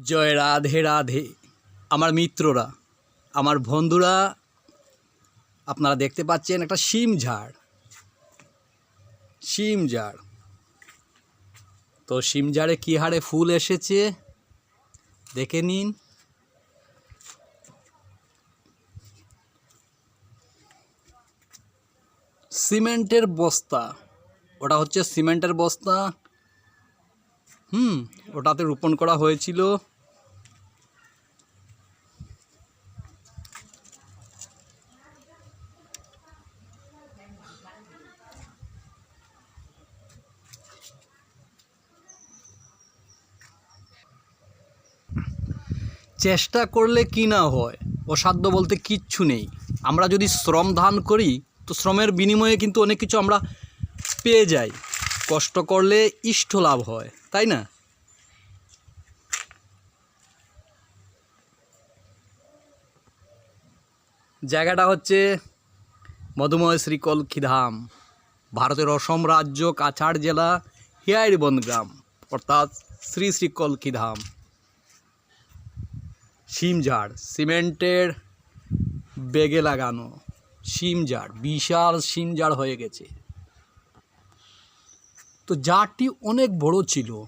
জয় রাধে রাধে। আমার মিত্ররা, আমার বন্ধুরা, আপনারা দেখতে পাচ্ছেন একটা শিম ঝাড়। তো শিম ঝাড়ে কী হারে ফুল এসেছে দেখে নিন। সিমেন্টের বস্তা, ওটা হচ্ছে সিমেন্টের বস্তা। ওটাতে রোপণ করা হয়েছিল। চেষ্টা করলে কি না হয়, অসাধ্য বলতে কিচ্ছু নেই। আমরা যদি শ্রম দান করি তো শ্রমের বিনিময়ে কিন্তু অনেক কিছু আমরা পেয়ে যাই। কষ্ট করলে ইষ্ট লাভ হয়, তাই না? জায়গাটা হচ্ছে মধুময় শ্রীকলকি-ধাম, ভারতের অসম রাজ্য কাছাড় জেলা হিয়ারিবন্দ গ্রাম, অর্থাৎ শ্রী শ্রীকলকি-ধাম। শিম ঝাড়, সিমেন্টের বেগে লাগানো শিম ঝাড়, বিশাল শিম ঝাড় হয়ে গেছে। তো ঝাড়টি অনেক বড় ছিল।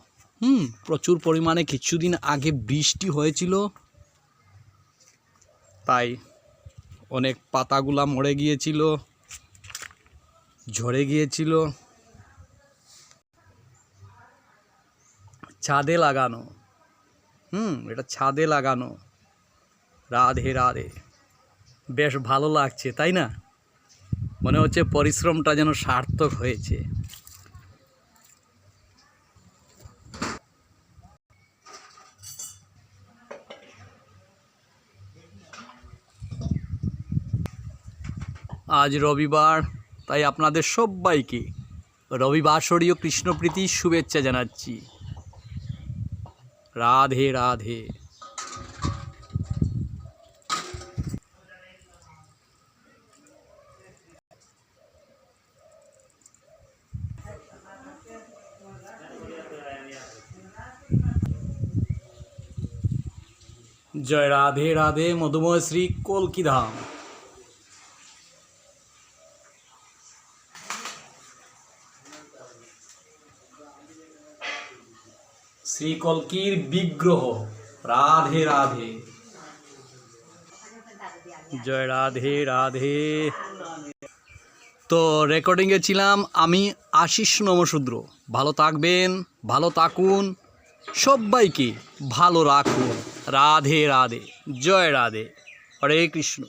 প্রচুর পরিমাণে কিছুদিন আগে বৃষ্টি হয়েছিল, তাই অনেক পাতাগুলা মরে গিয়েছিল, ঝরে গিয়েছিল। ছাদে লাগানো, এটা ছাদে লাগানো। রাধে রাধে, বেশ ভালো লাগছে, তাই না? মনে হচ্ছে পরিশ্রমটা যেন সার্থক হয়েছে। আজ রবিবার, তাই আপনাদের সবাইকে রবিবাসরীয় কৃষ্ণপ্রীতির শুভেচ্ছা জানাচ্ছি। রাধে রাধে। জয় রাধে রাধে, মধুময় শ্রী কলকি-ধাম। শ্রী কলকির বিগ্রহ। রাধে রাধে, জয় রাধে রাধে। তো রেকর্ডিংয়ে ছিলাম আমি, আশিস নমশূদ্র। ভালো থাকবেন, ভালো থাকুন, সবাইকে ভালো রাখুন। রাধে রাধে, জয় রাধে, হরে কৃষ্ণ।